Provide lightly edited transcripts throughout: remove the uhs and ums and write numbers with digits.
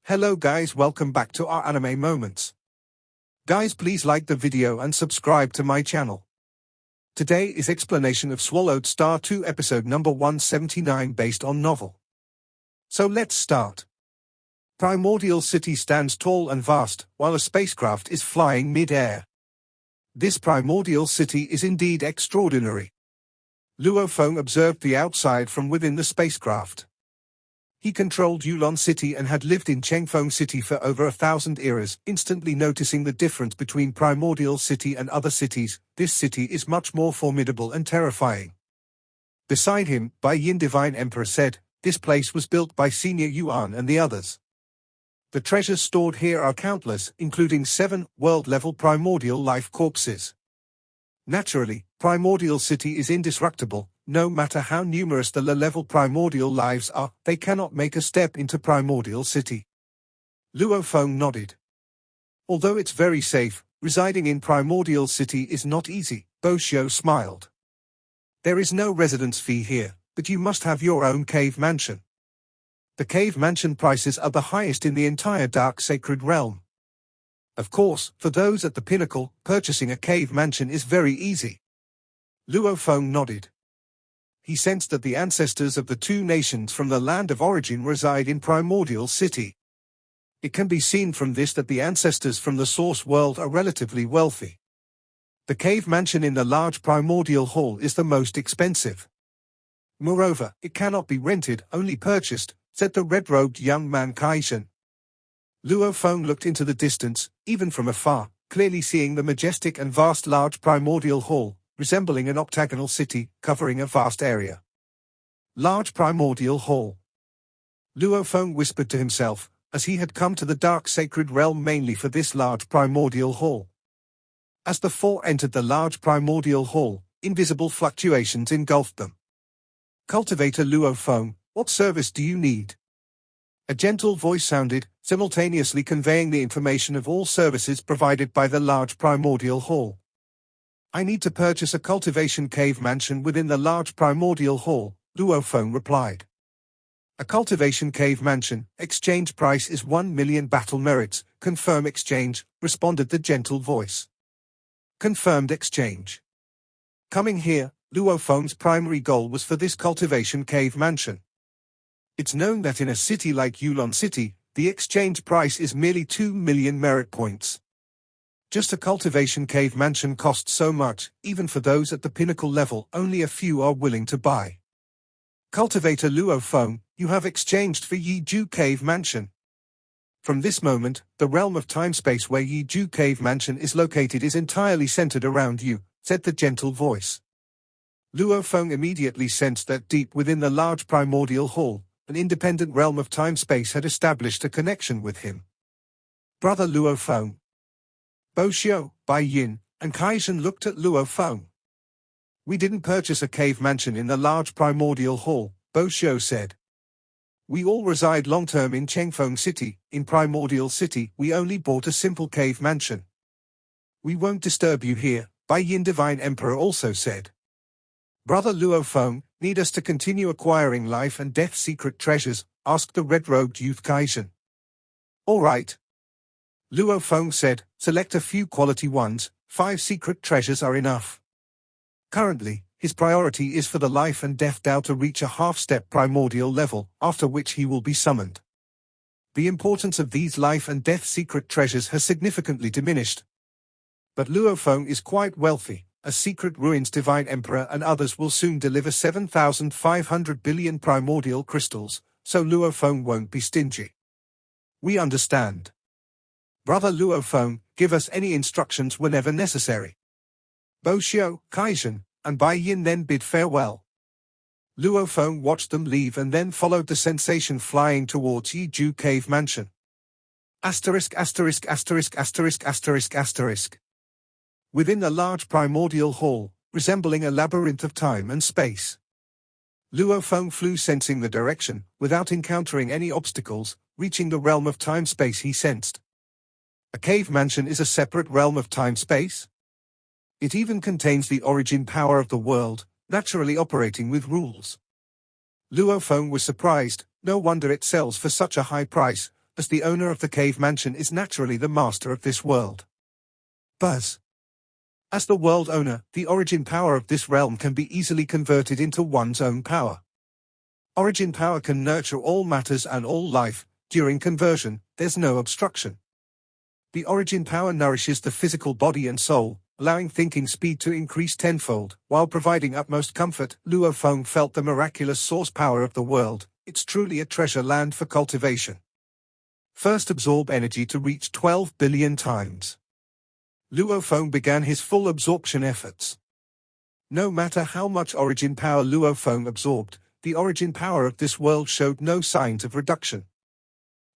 Hello guys, welcome back to our anime moments. Guys, please like the video and subscribe to my channel. Today is explanation of Swallowed Star 2 episode number 179 based on novel. So let's start. Primordial City stands tall and vast, while a spacecraft is flying mid-air. This Primordial City is indeed extraordinary. Luo Feng observed the outside from within the spacecraft. He controlled Yulon City and had lived in Chengfeng City for over 1,000 eras, instantly noticing the difference between Primordial City and other cities. This city is much more formidable and terrifying. Beside him, Bai Yin Divine Emperor said, "This place was built by Senior Yuan and the others. The treasures stored here are countless, including 7 world-level primordial life corpses. Naturally, Primordial City is indestructible. No matter how numerous the low-level primordial lives are, they cannot make a step into Primordial City." Luo Feng nodded. "Although it's very safe, residing in Primordial City is not easy," Bo Xiu smiled. "There is no residence fee here, but you must have your own cave mansion. The cave mansion prices are the highest in the entire Dark Sacred Realm. Of course, for those at the pinnacle, purchasing a cave mansion is very easy." Luo Feng nodded. He sensed that the ancestors of the two nations from the land of origin reside in Primordial City. It can be seen from this that the ancestors from the source world are relatively wealthy. The cave mansion in the large primordial hall is the most expensive. Moreover, it cannot be rented, only purchased, said the red-robed young man Kaishan. Luo Feng looked into the distance, even from afar, clearly seeing the majestic and vast large primordial hall, resembling an octagonal city, covering a vast area. Large primordial hall. Luo Feng whispered to himself, as he had come to the Dark Sacred Realm mainly for this large primordial hall. As the four entered the large primordial hall, invisible fluctuations engulfed them. "Cultivator Luo Feng, what service do you need?" A gentle voice sounded, simultaneously conveying the information of all services provided by the large primordial hall. "I need to purchase a cultivation cave mansion within the large primordial hall," Luo Feng replied. "A cultivation cave mansion, exchange price is 1 million battle merits, confirm exchange," responded the gentle voice. Confirmed exchange. Coming here, Luo Feng's primary goal was for this cultivation cave mansion. It's known that in a city like Yulon City, the exchange price is merely 2 million merit points. Just a cultivation cave mansion costs so much, even for those at the pinnacle level, only a few are willing to buy. "Cultivator Luo Feng, you have exchanged for Yiju Cave Mansion. From this moment, the realm of time-space where Yiju Cave Mansion is located is entirely centered around you," said the gentle voice. Luo Feng immediately sensed that deep within the large primordial hall, an independent realm of time-space had established a connection with him. "Brother Luo Feng." Bo Xiu, Bai Yin, and Kaishan looked at Luo Feng. "We didn't purchase a cave mansion in the large primordial hall," Bo Xiu said. "We all reside long-term in Chengfeng City. In Primordial City, we only bought a simple cave mansion." "We won't disturb you here," Bai Yin Divine Emperor also said. "Brother Luo Feng, need us to continue acquiring life and death secret treasures?" asked the red-robed youth Kaishan. "All right," Luo Feng said, "select a few quality ones, 5 secret treasures are enough." Currently, his priority is for the life and death Dao to reach a half-step primordial level, after which he will be summoned. The importance of these life and death secret treasures has significantly diminished. But Luo Feng is quite wealthy. A secret ruins Divine Emperor and others will soon deliver 7,500 billion primordial crystals, so Luo Feng won't be stingy. "We understand. Brother Luo Feng, give us any instructions whenever necessary." Bo Xiu, Kaishan, and Bai Yin then bid farewell. Luo Feng watched them leave and then followed the sensation flying towards Yiju Cave Mansion. Asterisk asterisk asterisk asterisk asterisk asterisk. Within the large primordial hall, resembling a labyrinth of time and space. Luo Feng flew sensing the direction, without encountering any obstacles, reaching the realm of time-space he sensed. A cave mansion is a separate realm of time-space? It even contains the origin power of the world, naturally operating with rules. Luo Feng was surprised, no wonder it sells for such a high price. as the owner of the cave mansion is naturally the master of this world. Buzz. As the world owner, the origin power of this realm can be easily converted into one's own power. Origin power can nurture all matters and all life. During conversion, there's no obstruction. The origin power nourishes the physical body and soul, allowing thinking speed to increase tenfold, while providing utmost comfort. Luo Feng felt the miraculous source power of the world. It's truly a treasure land for cultivation. First, absorb energy to reach 12 billion times. Luo Feng began his full absorption efforts. No matter how much origin power Luo Feng absorbed, the origin power of this world showed no signs of reduction.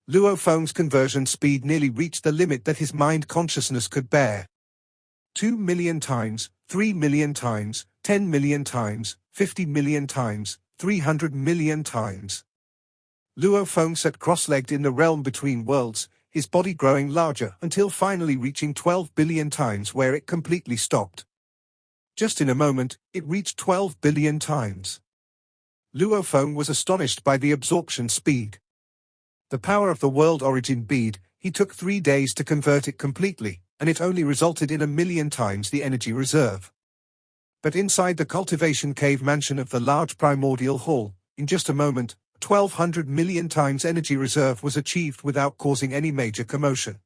Luo Feng's conversion speed nearly reached the limit that his mind consciousness could bear. 2 million times, 3 million times, 10 million times, 50 million times, 300 million times. Luo Feng sat cross-legged in the realm between worlds, his body growing larger until finally reaching 12 billion times, where it completely stopped. Just in a moment, it reached 12 billion times. Luo Feng was astonished by the absorption speed. The power of the world origin bead, he took 3 days to convert it completely, and it only resulted in 1,000,000 times the energy reserve. But inside the cultivation cave mansion of the large primordial hall, in just a moment, 1,200 million times energy reserve was achieved without causing any major commotion.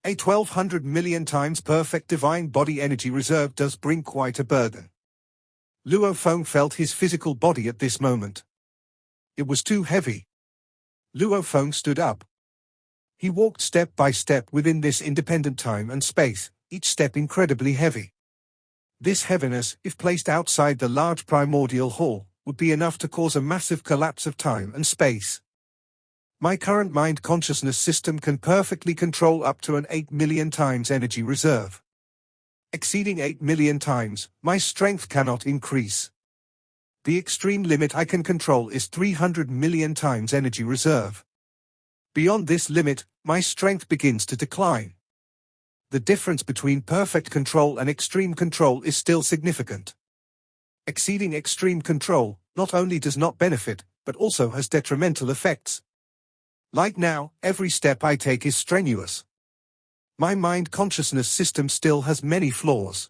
A 1,200 million times perfect divine body energy reserve does bring quite a burden. Luo Feng felt his physical body at this moment. It was too heavy. Luo Feng stood up. He walked step by step within this independent time and space, each step incredibly heavy. This heaviness, if placed outside the large primordial hall, would be enough to cause a massive collapse of time and space. My current mind consciousness system can perfectly control up to an 8 million times energy reserve. Exceeding 8 million times, my strength cannot increase. The extreme limit I can control is 300 million times energy reserve. Beyond this limit, my strength begins to decline. The difference between perfect control and extreme control is still significant. Exceeding extreme control not only does not benefit, but also has detrimental effects. Like now, every step I take is strenuous. My mind consciousness system still has many flaws.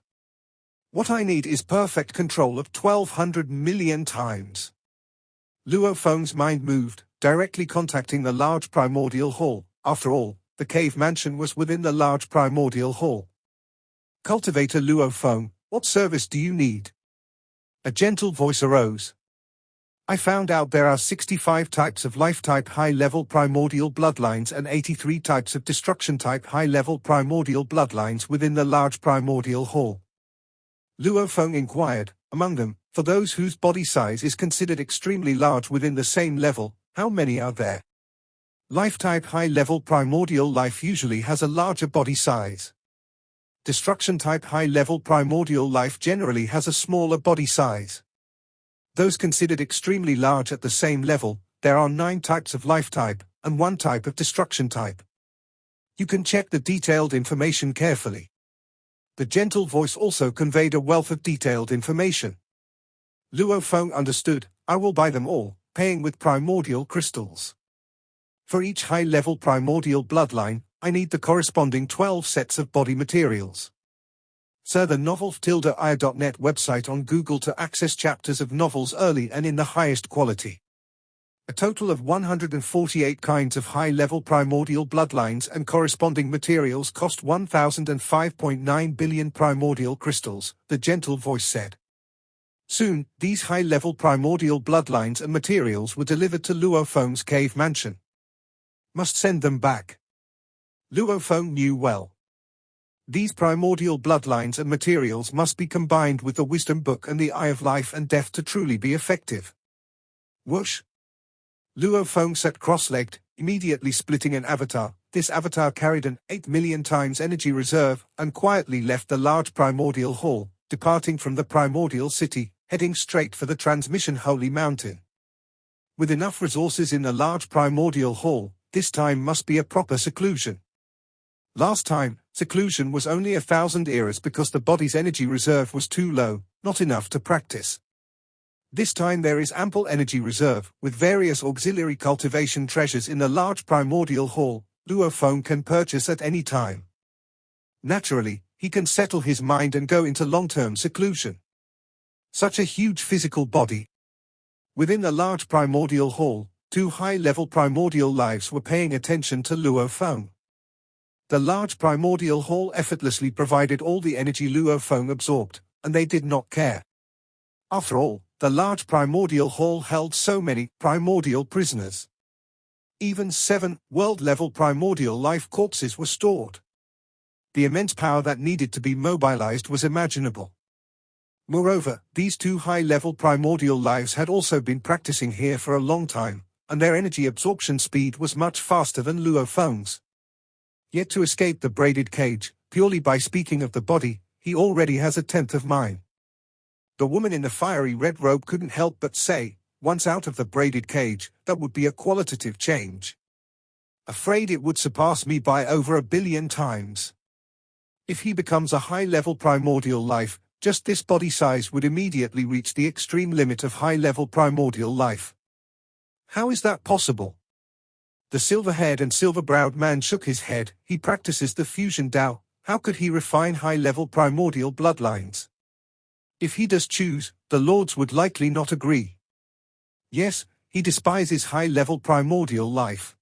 What I need is perfect control of 1,200 million times. Luo Feng's mind moved, directly contacting the large primordial hall. After all, the cave mansion was within the large primordial hall. Cultivator Luo Feng, what service do you need? A gentle voice arose. I found out there are 65 types of life-type high-level primordial bloodlines and 83 types of destruction-type high-level primordial bloodlines within the large primordial hall. Luo Feng inquired, among them, for those whose body size is considered extremely large within the same level, how many are there? Life-type high-level primordial life usually has a larger body size. Destruction-type high-level primordial life generally has a smaller body size. Those considered extremely large at the same level, there are 9 types of life type, and 1 type of destruction type. You can check the detailed information carefully. The gentle voice also conveyed a wealth of detailed information. Luo Feng understood, I will buy them all, paying with primordial crystals. For each high-level primordial bloodline, I need the corresponding 12 sets of body materials. Sir, the novel-ire.net website on Google to access chapters of novels early and in the highest quality. A total of 148 kinds of high-level primordial bloodlines and corresponding materials cost 1,005.9 billion primordial crystals, the gentle voice said. Soon, these high-level primordial bloodlines and materials were delivered to Luo Feng's cave mansion. Must send them back. Luo Feng knew well. These primordial bloodlines and materials must be combined with the wisdom book and the eye of life and death to truly be effective. Whoosh! Luo Feng sat cross-legged, immediately splitting an avatar. This avatar carried an 8 million times energy reserve and quietly left the large primordial hall, departing from the primordial city, heading straight for the transmission holy mountain. With enough resources in the large primordial hall, this time must be a proper seclusion. Last time, seclusion was only 1,000 eras because the body's energy reserve was too low, not enough to practice. This time there is ample energy reserve, with various auxiliary cultivation treasures in the large primordial hall, Luophone can purchase at any time. Naturally, he can settle his mind and go into long-term seclusion. Such a huge physical body. Within the large primordial hall, 2 high-level primordial lives were paying attention to Luophone. The large primordial hall effortlessly provided all the energy Luophone absorbed, and they did not care. After all, the large primordial hall held so many primordial prisoners. Even 7 world-level primordial life corpses were stored. The immense power that needed to be mobilized was imaginable. Moreover, these 2 high-level primordial lives had also been practicing here for a long time, and their energy absorption speed was much faster than Luophone's. Yet to escape the braided cage, purely by speaking of the body, he already has a tenth of mine. The woman in the fiery red robe couldn't help but say, once out of the braided cage, that would be a qualitative change. Afraid it would surpass me by over 1 billion times. If he becomes a high-level primordial life, just this body size would immediately reach the extreme limit of high-level primordial life. How is that possible? The silver-haired and silver-browed man shook his head. He practices the fusion Tao. How could he refine high-level primordial bloodlines? If he does choose, the lords would likely not agree. Yes, he despises high-level primordial life.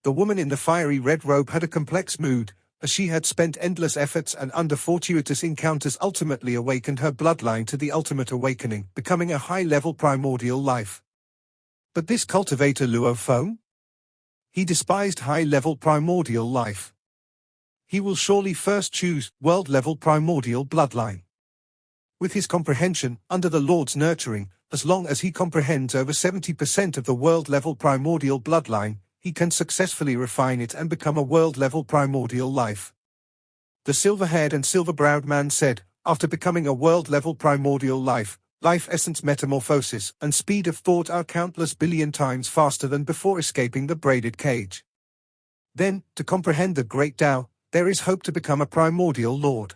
The woman in the fiery red robe had a complex mood, as she had spent endless efforts and under fortuitous encounters ultimately awakened her bloodline to the ultimate awakening, becoming a high-level primordial life. But this cultivator Luophone? He despised high-level primordial life. He will surely first choose world-level primordial bloodline. With his comprehension, under the Lord's nurturing, as long as he comprehends over 70% of the world-level primordial bloodline, he can successfully refine it and become a world-level primordial life. The silver-haired and silver-browed man said, after becoming a world-level primordial life, life essence metamorphosis and speed of thought are countless billion times faster than before escaping the braided cage. Then, to comprehend the great Tao, there is hope to become a primordial lord.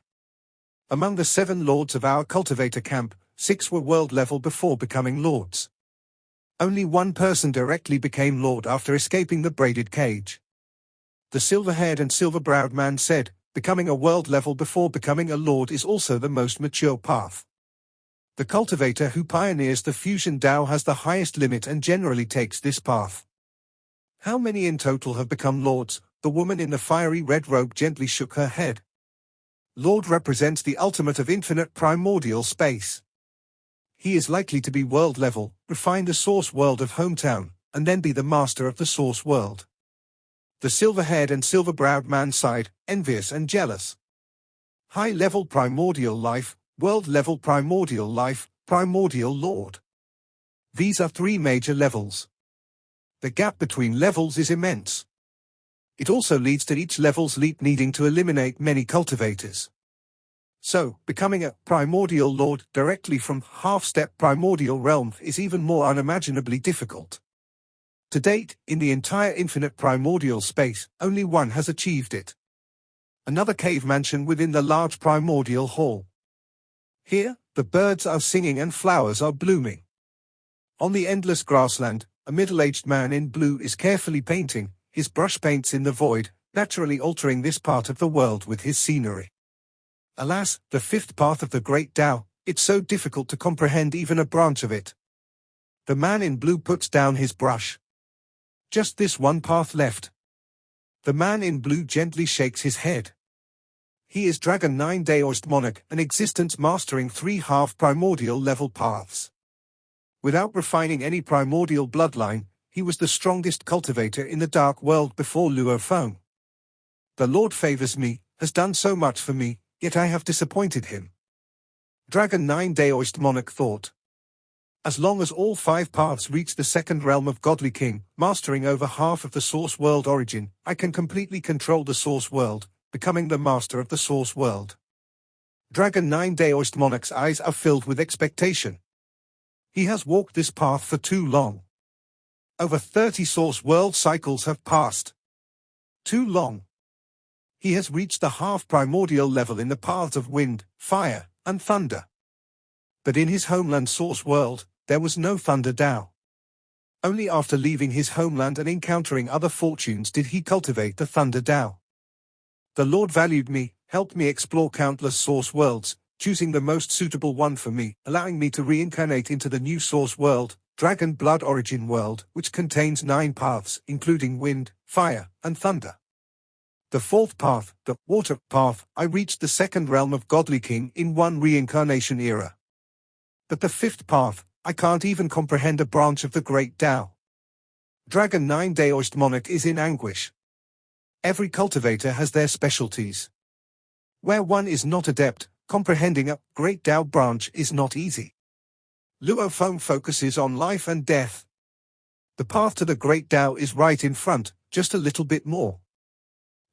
Among the 7 lords of our cultivator camp, 6 were world-level before becoming lords. Only 1 person directly became lord after escaping the braided cage. The silver-haired and silver-browed man said, becoming a world-level before becoming a lord is also the most mature path. The cultivator who pioneers the fusion Tao has the highest limit and generally takes this path. How many in total have become lords? The woman in the fiery red robe gently shook her head. Lord represents the ultimate of infinite primordial space. He is likely to be world-level, refine the source world of hometown, and then be the master of the source world. The silver-haired and silver-browed man sighed, envious and jealous. High-level primordial life, world-level primordial life, primordial lord. These are 3 major levels. The gap between levels is immense. It also leads to each level's leap needing to eliminate many cultivators. So, becoming a primordial lord directly from half-step primordial realm is even more unimaginably difficult. To date, in the entire infinite primordial space, only 1 has achieved it. Another cave mansion within the large primordial hall. Here, the birds are singing and flowers are blooming. On the endless grassland, a middle-aged man in blue is carefully painting, his brush paints in the void, naturally altering this part of the world with his scenery. Alas, the 5th path of the great Tao, it's so difficult to comprehend even a branch of it. The man in blue puts down his brush. Just this 1 path left. The man in blue gently shakes his head. He is Dragon 9 Daoist Monarch, an existence mastering 3 half-primordial level paths. Without refining any primordial bloodline, he was the strongest cultivator in the dark world before Luophone. The Lord favors me, has done so much for me, yet I have disappointed him. Dragon 9 Daoist Monarch thought. As long as all 5 paths reach the 2nd realm of Godly King, mastering over half of the source world origin, I can completely control the source world, becoming the master of the source world. Dragon 9 Daoist Monarch's eyes are filled with expectation. He has walked this path for too long. Over 30 source world cycles have passed. Too long. He has reached the half-primordial level in the paths of wind, fire, and thunder. But in his homeland source world, there was no Thunder Dao. Only after leaving his homeland and encountering other fortunes did he cultivate the Thunder Dao. The Lord valued me, helped me explore countless source worlds, choosing the most suitable one for me, allowing me to reincarnate into the new source world, Dragon Blood Origin World, which contains 9 paths, including wind, fire, and thunder. The 4th path, the water path, I reached the 2nd realm of Godly King in one reincarnation era. But the 5th path, I can't even comprehend a branch of the Great Tao. Dragon 9 Daoist Monarch is in anguish. Every cultivator has their specialties. Where one is not adept, comprehending a Great Tao branch is not easy. Luo Feng focuses on life and death. The path to the Great Tao is right in front, just a little bit more.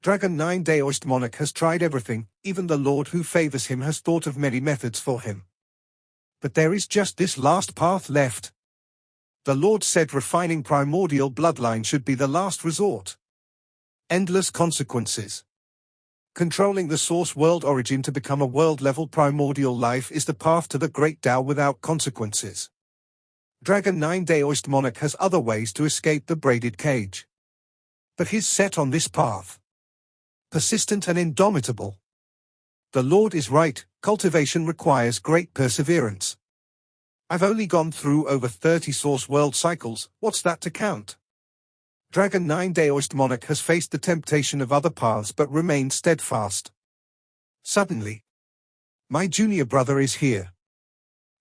Dragon 9 Daoist Monarch has tried everything, even the Lord who favors him has thought of many methods for him. But there is just this last path left. The Lord said refining primordial bloodline should be the last resort. Endless consequences. Controlling the source world origin to become a world-level primordial life is the path to the Great Tao without consequences. Dragon 9 Daoist Monarch has other ways to escape the braided cage. But he's set on this path. Persistent and indomitable. The Lord is right, cultivation requires great perseverance. I've only gone through over 30 source world cycles, what's that to count? Dragon 9 Daoist Monarch has faced the temptation of other paths but remained steadfast. Suddenly, my junior brother is here.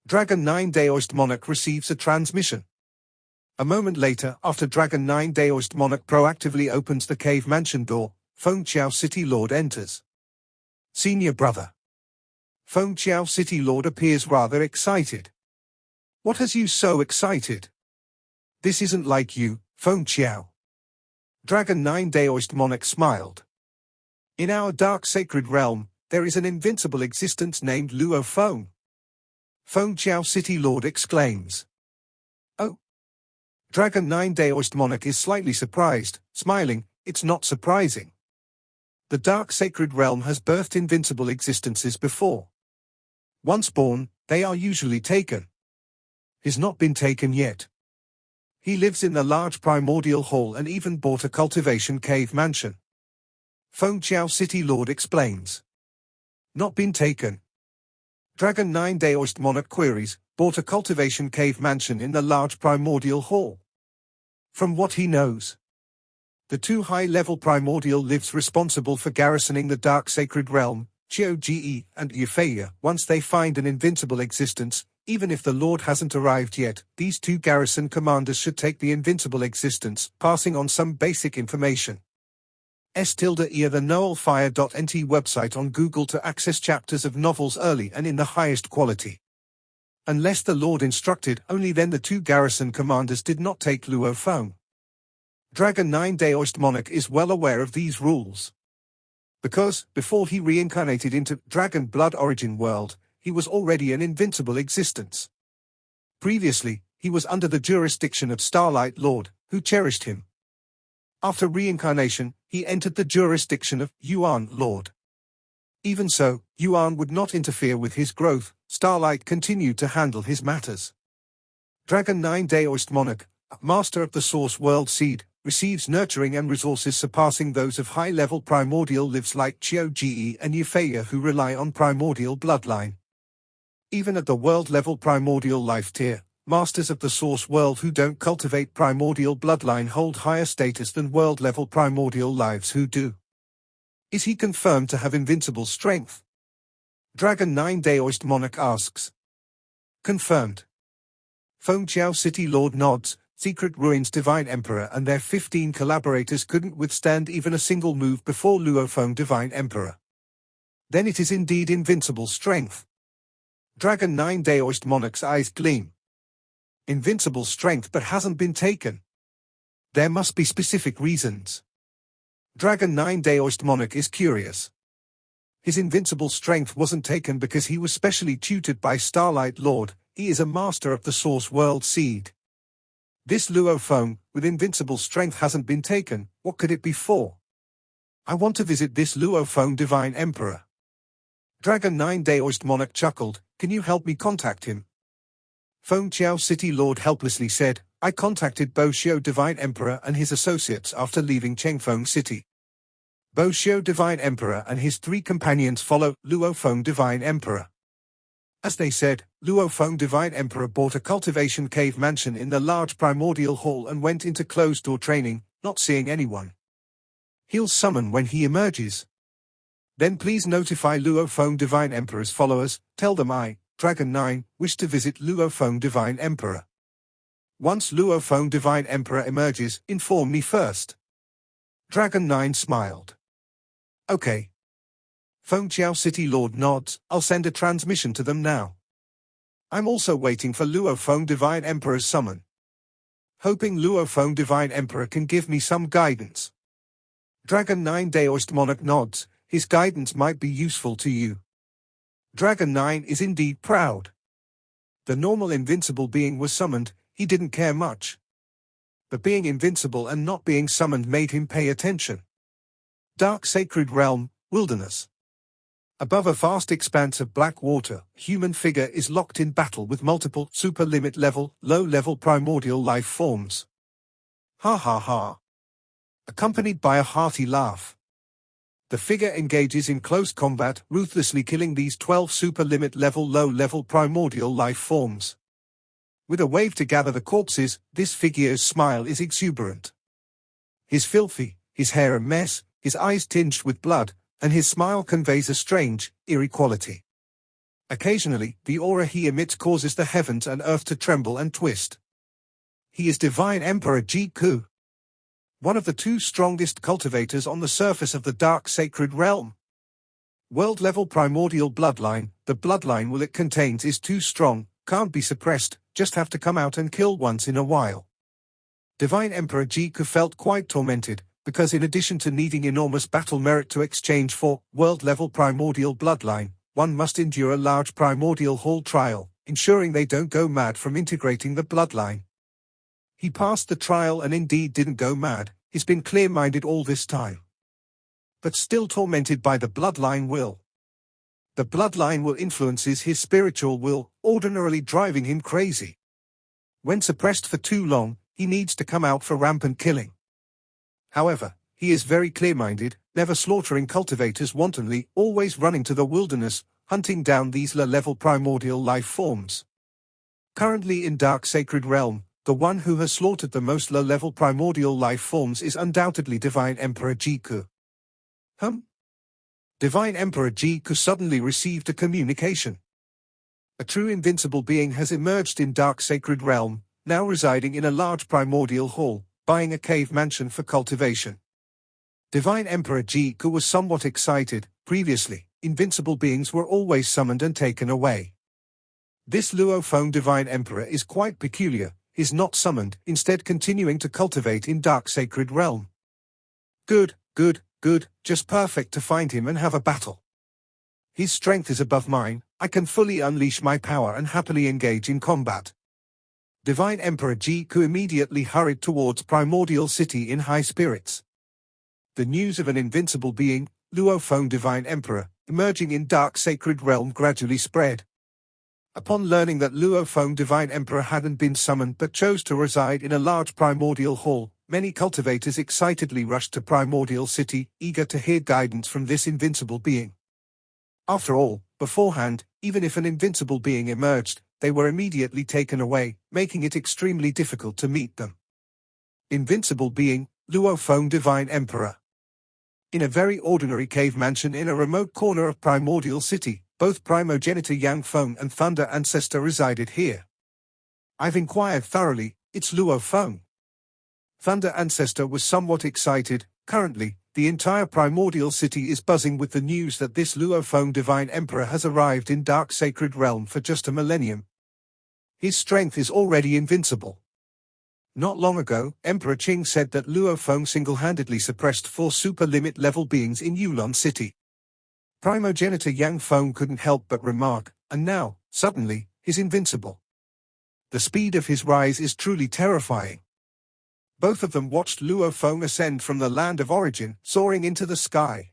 Dragon 9 Daoist Monarch receives a transmission. A moment later, after Dragon 9 Daoist Monarch proactively opens the cave mansion door, Fengqiao City Lord enters. Senior brother. Fengqiao City Lord appears rather excited. What has you so excited? This isn't like you, Fengqiao. Dragon 9 Daoist Monarch smiled. In our dark sacred realm, there is an invincible existence named Luo Feng. Fengqiao City Lord exclaims. Oh. Dragon 9 Daoist Monarch is slightly surprised, smiling, it's not surprising. The dark sacred realm has birthed invincible existences before. Once born, they are usually taken. He's not been taken yet. He lives in the large primordial hall and even bought a cultivation cave mansion. Fengqiao City Lord explains. Not been taken. Dragon 9 Daoist Monarch queries, bought a cultivation cave mansion in the large primordial hall. From what he knows, the 2 high-level primordial lives responsible for garrisoning the dark sacred realm, Chiu-Ge and Euphaya. Once they find an invincible existence, even if the Lord hasn't arrived yet, these 2 garrison commanders should take the invincible existence, passing on some basic information. *E the noelfire.nt website on Google to access chapters of novels early and in the highest quality. Unless the Lord instructed, only then the 2 garrison commanders did not take Luo Feng. Dragon 9 Daoist Monarch is well aware of these rules. Because, before he reincarnated into Dragon Blood Origin World, he was already an invincible existence. Previously, he was under the jurisdiction of Starlight Lord, who cherished him. After reincarnation, he entered the jurisdiction of Yuan Lord. Even so, Yuan would not interfere with his growth. Starlight continued to handle his matters. Dragon 9 Daoist Monarch, master of the source world seed, receives nurturing and resources surpassing those of high-level primordial lives like Chiu-Ge and Euphaya who rely on primordial bloodline. Even at the world-level primordial life tier, masters of the source world who don't cultivate primordial bloodline hold higher status than world-level primordial lives who do. Is he confirmed to have invincible strength? Dragon 9 Daoist Monarch asks. Confirmed. Fengqiao City Lord nods. Secret Ruins Divine Emperor and their 15 collaborators couldn't withstand even a single move before Luo Feng Divine Emperor. Then it is indeed invincible strength. Dragon 9 Daoist Monarch's eyes gleam. Invincible strength but hasn't been taken. There must be specific reasons. Dragon 9 Daoist Monarch is curious. His invincible strength wasn't taken because he was specially tutored by Starlight Lord. He is a master of the source world seed. This Luo Feng, with invincible strength, hasn't been taken. What could it be for? I want to visit this Luo Feng Divine Emperor. Dragon 9 Daoist Monarch chuckled. Can you help me contact him? Feng Chiao City Lord helplessly said, I contacted Bo Xiu Divine Emperor and his associates after leaving Chengfeng City. Bo Xiu Divine Emperor and his 3 companions follow Luo Feng Divine Emperor. As they said, Luo Feng Divine Emperor bought a cultivation cave mansion in the large primordial hall and went into closed-door training, not seeing anyone. He'll summon when he emerges. Then please notify Luo Feng Divine Emperor's followers, tell them I, Dragon 9, wish to visit Luo Feng Divine Emperor. Once Luo Feng Divine Emperor emerges, inform me first. Dragon 9 smiled. Okay. Feng Chiao City Lord nods, I'll send a transmission to them now. I'm also waiting for Luo Feng Divine Emperor's summon. Hoping Luo Feng Divine Emperor can give me some guidance. Dragon 9 Daoist Monarch nods, his guidance might be useful to you. Dragon 9 is indeed proud. The normal invincible being was summoned, he didn't care much. But being invincible and not being summoned made him pay attention. Dark Sacred Realm, Wilderness. Above a vast expanse of black water, human figure is locked in battle with multiple super-limit level, low-level primordial life forms. Ha ha ha. Accompanied by a hearty laugh. The figure engages in close combat, ruthlessly killing these 12 super-limit level low-level primordial life forms. With a wave to gather the corpses, this figure's smile is exuberant. His filthy, his hair a mess, his eyes tinged with blood, and his smile conveys a strange, eerie quality. Occasionally, the aura he emits causes the heavens and earth to tremble and twist. He is Divine Emperor Ji Ku, one of the 2 strongest cultivators on the surface of the Dark Sacred Realm. World-level primordial bloodline, the bloodline will it contains is too strong, can't be suppressed, just have to come out and kill once in a while. Divine Emperor Ji Ku felt quite tormented, because in addition to needing enormous battle merit to exchange for world-level primordial bloodline, one must endure a large primordial hall trial, ensuring they don't go mad from integrating the bloodline. He passed the trial and indeed didn't go mad, he's been clear-minded all this time. But still tormented by the bloodline will. The bloodline will influences his spiritual will, ordinarily driving him crazy. When suppressed for too long, he needs to come out for rampant killing. However, he is very clear-minded, never slaughtering cultivators wantonly, always running to the wilderness, hunting down these low-level primordial life forms. Currently in Dark Sacred Realm, the one who has slaughtered the most low-level primordial life forms is undoubtedly Divine Emperor Ji Ku. Divine Emperor Ji Ku suddenly received a communication. A true invincible being has emerged in Dark Sacred Realm, now residing in a large primordial hall, buying a cave mansion for cultivation. Divine Emperor Ji Ku was somewhat excited. Previously, invincible beings were always summoned and taken away. This Luo Feng Divine Emperor is quite peculiar, is not summoned, instead continuing to cultivate in Dark Sacred Realm. Good, just perfect to find him and have a battle. His strength is above mine, I can fully unleash my power and happily engage in combat. Divine Emperor Ji Ku immediately hurried towards Primordial City in high spirits. The news of an invincible being, Luo Feng Divine Emperor, emerging in Dark Sacred Realm gradually spread. Upon learning that Luo Feng Divine Emperor hadn't been summoned but chose to reside in a large primordial hall, many cultivators excitedly rushed to Primordial City, eager to hear guidance from this invincible being. After all, beforehand, even if an invincible being emerged, they were immediately taken away, making it extremely difficult to meet them. Invincible being, Luo Feng Divine Emperor. In a very ordinary cave mansion in a remote corner of Primordial City, both primogenitor Yang Feng and Thunder Ancestor resided here. I've inquired thoroughly, it's Luo Feng. Thunder Ancestor was somewhat excited. Currently, the entire Primordial City is buzzing with the news that this Luo Feng Divine Emperor has arrived in Dark Sacred Realm for just a millennium. His strength is already invincible. Not long ago, Emperor Qing said that Luo Feng single-handedly suppressed 4 super-limit level beings in Yulon City. Primogenitor Yang Feng couldn't help but remark, and now, suddenly, he's invincible. The speed of his rise is truly terrifying. Both of them watched Luo Feng ascend from the land of origin, soaring into the sky.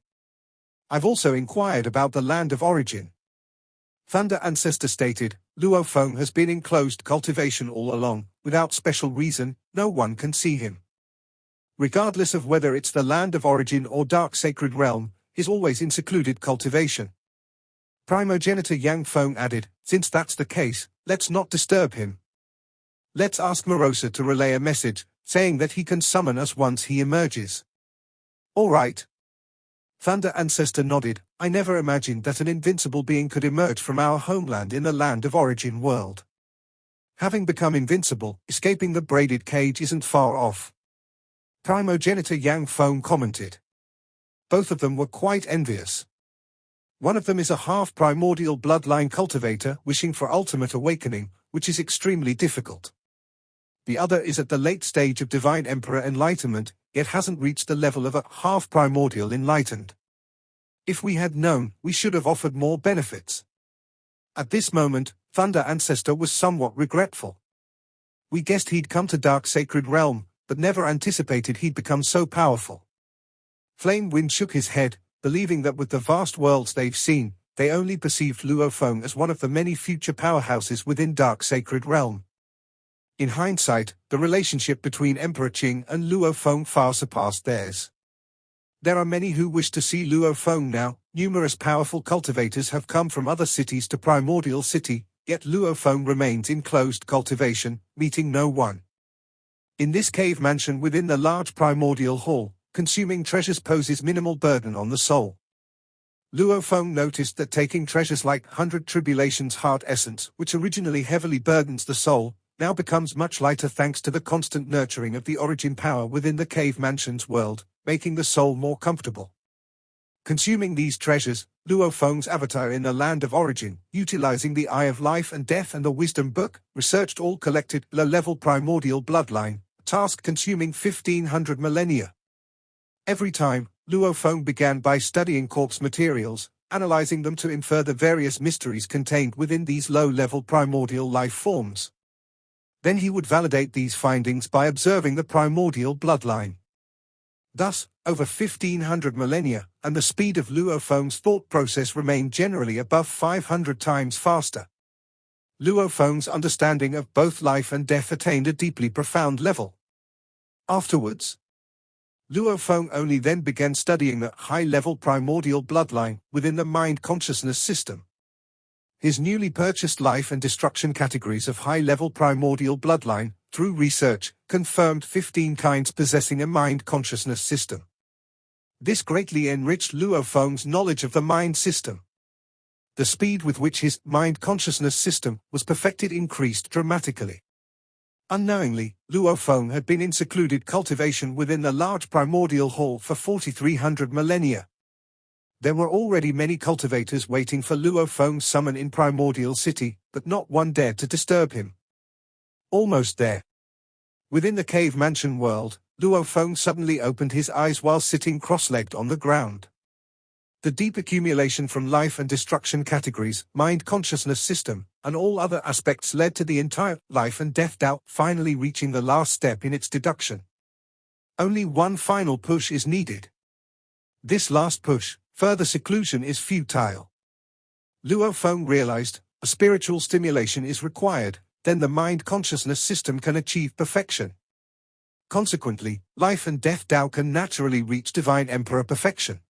I've also inquired about the land of origin. Thunder Ancestor stated, Luo Feng has been in closed cultivation all along, without special reason, no one can see him. Regardless of whether it's the land of origin or dark sacred realm, he's always in secluded cultivation. Primogenitor Yang Feng added, since that's the case, let's not disturb him. Let's ask Morosa to relay a message, saying that he can summon us once he emerges. All right. Thunder Ancestor nodded. I never imagined that an invincible being could emerge from our homeland in the land of origin world. Having become invincible, escaping the braided cage isn't far off. Primogenitor Yang Feng commented. Both of them were quite envious. One of them is a half-primordial bloodline cultivator wishing for ultimate awakening, which is extremely difficult. The other is at the late stage of Divine Emperor enlightenment, yet hasn't reached the level of a half-primordial enlightened. If we had known, we should have offered more benefits. At this moment, Thunder Ancestor was somewhat regretful. We guessed he'd come to Dark Sacred Realm, but never anticipated he'd become so powerful. Flame Wind shook his head, believing that with the vast worlds they've seen, they only perceived Luo Feng as one of the many future powerhouses within Dark Sacred Realm. In hindsight, the relationship between Emperor Qing and Luo Feng far surpassed theirs. There are many who wish to see Luo Feng now. Numerous powerful cultivators have come from other cities to Primordial City, yet Luo Feng remains in closed cultivation, meeting no one. In this cave mansion within the large Primordial Hall, consuming treasures poses minimal burden on the soul. Luo Feng noticed that taking treasures like 100 Tribulations Heart Essence, which originally heavily burdens the soul, now becomes much lighter thanks to the constant nurturing of the origin power within the cave mansion's world, making the soul more comfortable. Consuming these treasures, Luo Feng's avatar in the land of origin, utilizing the Eye of Life and Death and the Wisdom Book, researched all collected low-level primordial bloodline, a task consuming 1500 millennia. Every time, Luo Feng began by studying corpse materials, analyzing them to infer the various mysteries contained within these low-level primordial life forms. Then he would validate these findings by observing the primordial bloodline. Thus, over 1500 millennia, and the speed of Luo Feng's thought process remained generally above 500 times faster. Luo Feng's understanding of both life and death attained a deeply profound level. Afterwards, Luo Feng only then began studying the high-level primordial bloodline within the mind-consciousness system. His newly purchased life and destruction categories of high-level primordial bloodline, through research, confirmed 15 kinds possessing a mind-consciousness system. This greatly enriched Luo Feng's knowledge of the mind system. The speed with which his mind-consciousness system was perfected increased dramatically. Unknowingly, Luo Feng had been in secluded cultivation within the large primordial hall for 4300 millennia. There were already many cultivators waiting for Luo Feng's summon in Primordial City, but not one dared to disturb him. Almost there. Within the cave mansion world, Luo Feng suddenly opened his eyes while sitting cross-legged on the ground. The deep accumulation from life and destruction categories, mind-consciousness system, and all other aspects led to the entire life and death Tao finally reaching the last step in its deduction. Only one final push is needed. This last push, further seclusion, is futile. Luo Feng realized, a spiritual stimulation is required, then the mind-consciousness system can achieve perfection. Consequently, life and death Tao can naturally reach Divine Emperor perfection.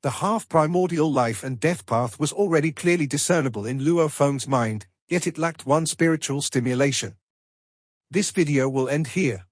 The half-primordial life and death path was already clearly discernible in Luo Feng's mind, yet it lacked one spiritual stimulation. This video will end here.